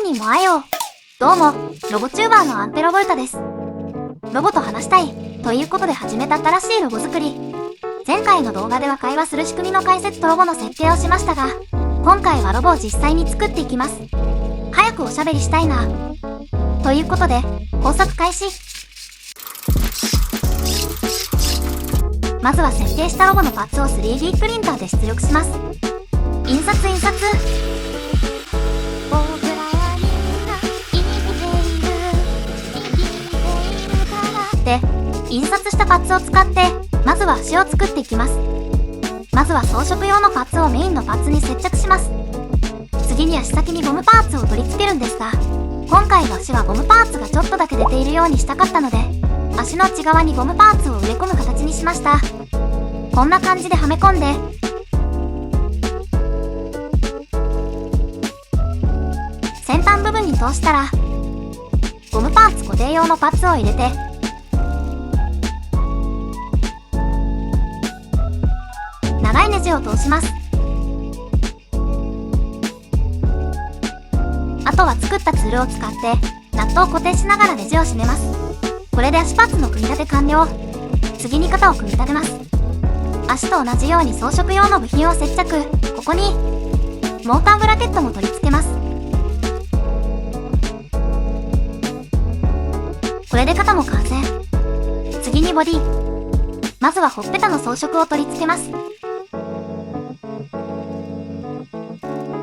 人も会えよう。どうも、ロボチューバーのアンペロボルタです。ロボと話したい、ということで始めた新しいロボ作り。前回の動画では会話する仕組みの解説とロボの設定をしましたが、今回はロボを実際に作っていきます。早くおしゃべりしたいな。ということで、工作開始。まずは設定したロボのパーツを 3D プリンターで出力します。印刷。で、印刷したパーツを使って、まずは足を作っていきます。まずは装飾用のパーツをメインのパーツに接着します。次に足先にゴムパーツを取り付けるんですが、今回の足はゴムパーツがちょっとだけ出ているようにしたかったので、足の内側にゴムパーツを植え込む形にしました。こんな感じではめ込んで、先端部分に通したら、ゴムパーツ固定用のパーツを入れて、長いネジを通します。あとは作ったツールを使ってナットを固定しながらネジを締めます。これで足パーツの組み立て完了。次に肩を組み立てます。足と同じように装飾用の部品を接着。ここにモーターブラケットも取り付けます。これで肩も完成。次にボディ。まずはほっぺたの装飾を取り付けます。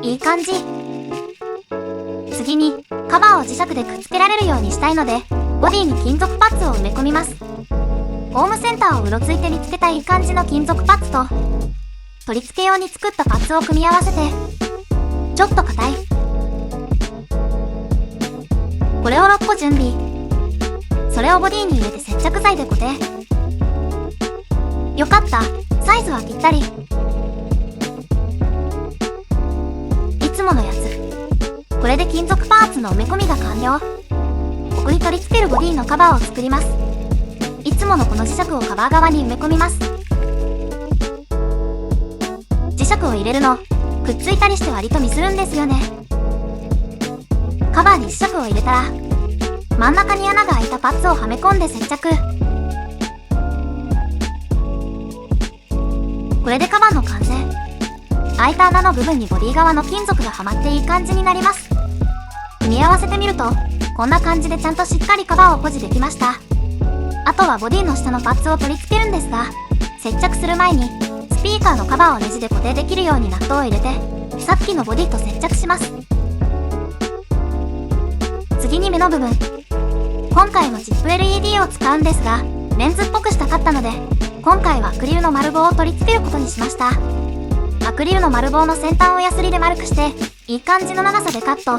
いい感じ。次にカバーを磁石でくっつけられるようにしたいので、ボディに金属パーツを埋め込みます。ホームセンターをうろついて見つけたいい感じの金属パーツと、取り付け用に作ったパーツを組み合わせて、ちょっと硬い。これを6個準備。それをボディに入れて接着剤で固定。よかった、サイズはぴったり。いつものやつ。これで金属パーツの埋め込みが完了。ここに取り付けるボディのカバーを作ります。いつものこの磁石をカバー側に埋め込みます。磁石を入れるの、くっついたりして割とミスるんですよね。カバーに磁石を入れたら、真ん中に穴が開いたパーツをはめ込んで接着。これでカバーの完成。開いた穴の部分にボディ側の金属がはまっていい感じになります。組み合わせてみると、こんな感じでちゃんとしっかりカバーを保持できました。あとはボディの下のパーツを取り付けるんですが、接着する前にスピーカーのカバーをネジで固定できるようにナットを入れて、さっきのボディと接着します。次に目の部分。今回もチップ LED を使うんですが、レンズっぽくしたかったので、今回はアクリルの丸棒を取り付けることにしました。アクリルの丸棒の先端をヤスリで丸くして、いい感じの長さでカット。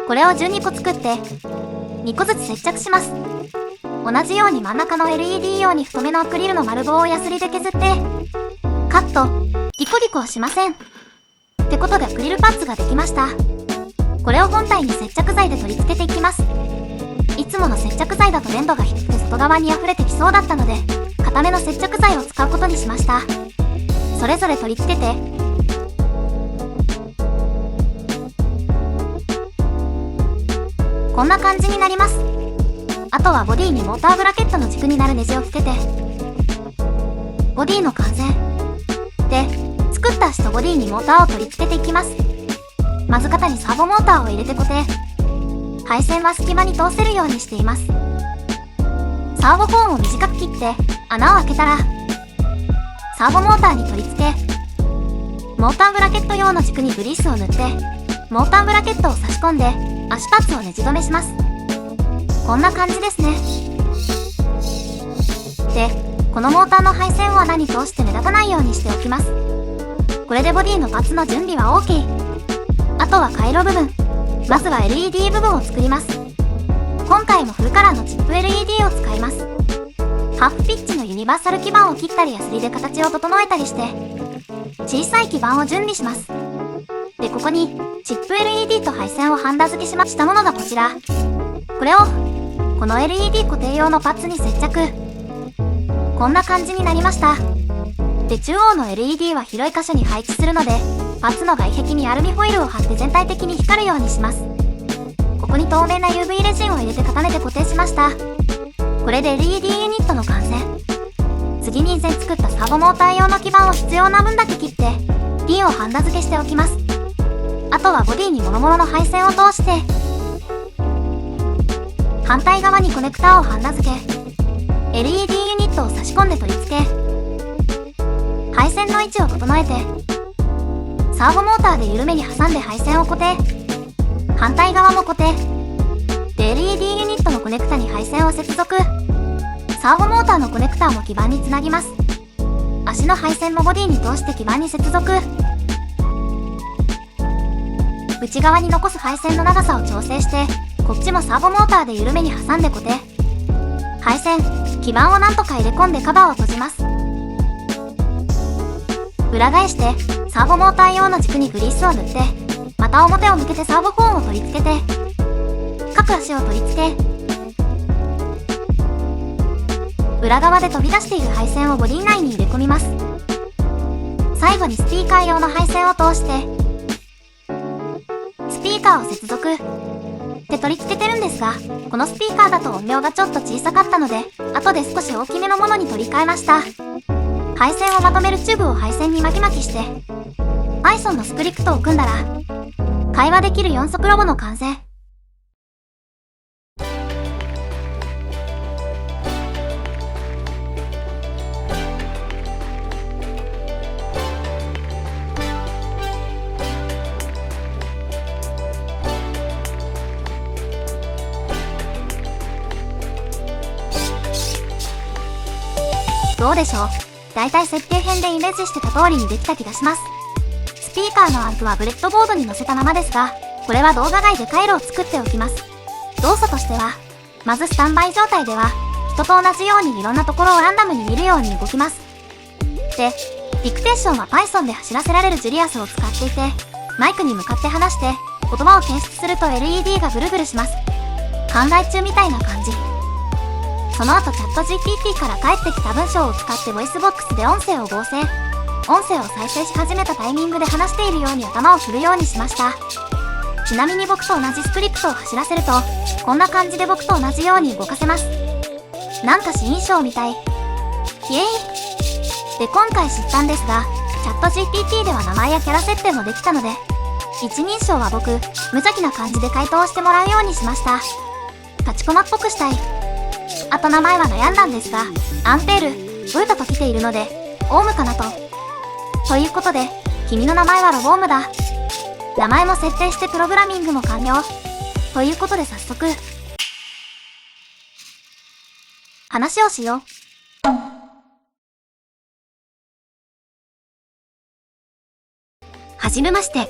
これを12個作って、2個ずつ接着します。同じように真ん中の LED 用に太めのアクリルの丸棒をヤスリで削って、カット。ギコギコはしません。ってことでアクリルパーツができました。これを本体に接着剤で取り付けていきます。いつもの接着剤だと粘度が低くて外側に溢れてきそうだったので、固めの接着剤を使うことにしました。それぞれ取り付けて、こんな感じになります。あとはボディにモーターブラケットの軸になるネジをつけて、ボディの完成。で、作った足とボディにモーターを取り付けていきます。まず肩にサーボモーターを入れて固定。配線は隙間に通せるようにしています。サーボコーンを短く切って穴を開けたら、サーボモーターに取り付け、モーターブラケット用の軸にグリースを塗って、モーターブラケットを差し込んで足パーツをネジ止めします。こんな感じですね。で、このモーターの配線を穴に通して目立たないようにしておきます。これでボディのパーツの準備は OK。あとは回路部分。まずは LED 部分を作ります。今回もフルカラーのチップ LED を使います。ハーフピッチのユニバーサル基板を切ったりヤスリで形を整えたりして、小さい基板を準備します。で、ここにチップ LED と配線をハンダ付けしたものがこちら。これをこの LED 固定用のパーツに接着。こんな感じになりました。で、中央の LED は広い箇所に配置するので、パーツの外壁にアルミホイルを貼って全体的に光るようにします。こに透明な UV レジンを入れて固めて固定しました。これで LED ユニットの完成。次に以前作ったサーボモーター用の基板を必要な分だけ切ってピンをハンダ付けしておきます。あとはボディにもろもろの配線を通して反対側にコネクターをハンダ付け LED ユニットを差し込んで取り付け配線の位置を整えてサーボモーターで緩めに挟んで配線を固定、反対側も固定で LED ユニットのコネクタに配線を接続、サーボモーターのコネクターも基板につなぎます。足の配線もボディに通して基板に接続、内側に残す配線の長さを調整してこっちもサーボモーターで緩めに挟んで固定、配線、基板をなんとか入れ込んでカバーを閉じます。裏返してサーボモーター用の軸にグリースを塗ってまた表を向けてサーボコーンを取り付けて各足を取り付け裏側で飛び出している配線をボディ内に入れ込みます。最後にスピーカー用の配線を通してスピーカーを接続で取り付けてるんですが、このスピーカーだと音量がちょっと小さかったので後で少し大きめのものに取り替えました。配線をまとめるチューブを配線に巻き巻きして Python のスクリプトを組んだら会話できる4足ロボの完成。どうでしょう。だいたい設計編でイメージしてた通りにできた気がします。スピーカーのアンプはブレッドボードに載せたままですが、これは動画外で回路を作っておきます。動作としては、まずスタンバイ状態では、人と同じようにいろんなところをランダムに見るように動きます。で、ディクテーションは Python で走らせられるジュリアスを使っていて、マイクに向かって話して、言葉を検出すると LED がぐるぐるします。考え中みたいな感じ。その後チャット GPT から返ってきた文章を使ってボイスボックスで音声を合成。音声を再生し始めたタイミングで話しているように頭を振るようにしました。ちなみに僕と同じスクリプトを走らせると、こんな感じで僕と同じように動かせます。なんか新衣装みたい。イエイ。で、今回知ったんですが、チャット GPT では名前やキャラ設定もできたので、一人称は僕、無邪気な感じで回答してもらうようにしました。立ちコマっぽくしたい。あと名前は悩んだんですが、アンペール、ブータと来ているので、オウムかなと。ということで、君の名前はロボームだ。名前も設定してプログラミングも完了。ということで早速、話をしよう。はじめまして。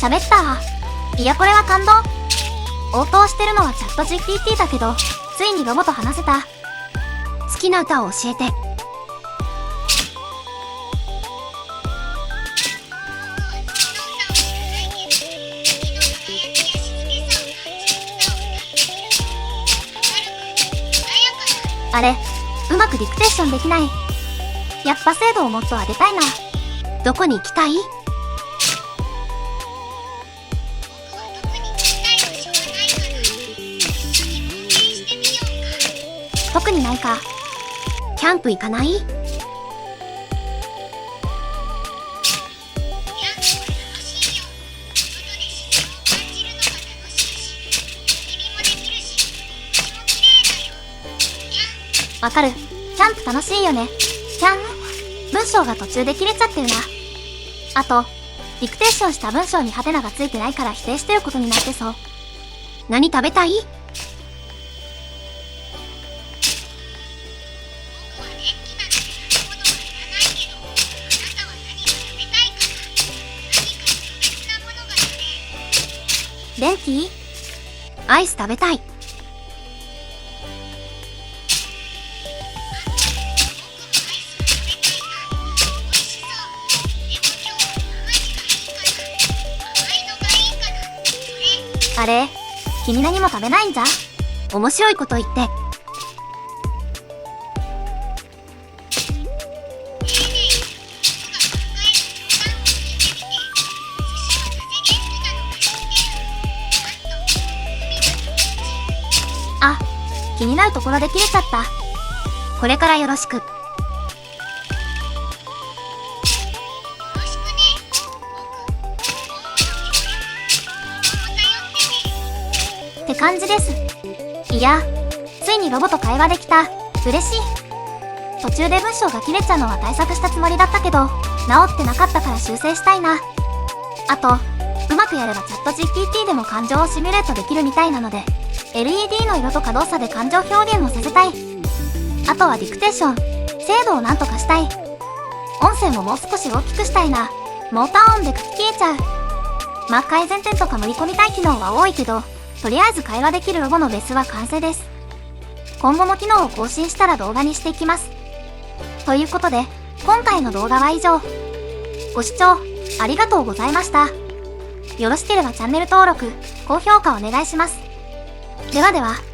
喋った。いやこれは感動。応答してるのはチャット GPT だけど、ついにロボと話せた。好きな歌を教えて。あれ、うまくディクテーションできない。やっぱ精度をもっと上げたいな。どこに行きたい？特にないか。キャンプ行かない？わかる。キャンプ楽しいよね。キャン？文章が途中で切れちゃってるな。あと、ディクテーションした文章にハテナがついてないから否定してることになってそう。何食べたい？電気？アイス食べたい。あれ？君何も食べないんじゃ？面白いこと言って。気になるところで切れちゃった。これからよろしく。って感じです。いや、ついにロボと会話できた。嬉しい。途中で文章が切れちゃうのは対策したつもりだったけど、治ってなかったから修正したいな。あと、うまくやればチャット GPT でも感情をシミュレートできるみたいなので、LED の色とか動作で感情表現もさせたい。あとはディクテーション、精度をなんとかしたい。音声ももう少し大きくしたいな。モーター音で書き消えちゃう。まあ改善点とか盛り込みたい機能は多いけど、とりあえず会話できるロボのベースは完成です。今後も機能を更新したら動画にしていきます。ということで、今回の動画は以上。ご視聴ありがとうございました。よろしければチャンネル登録、高評価お願いします。ではでは。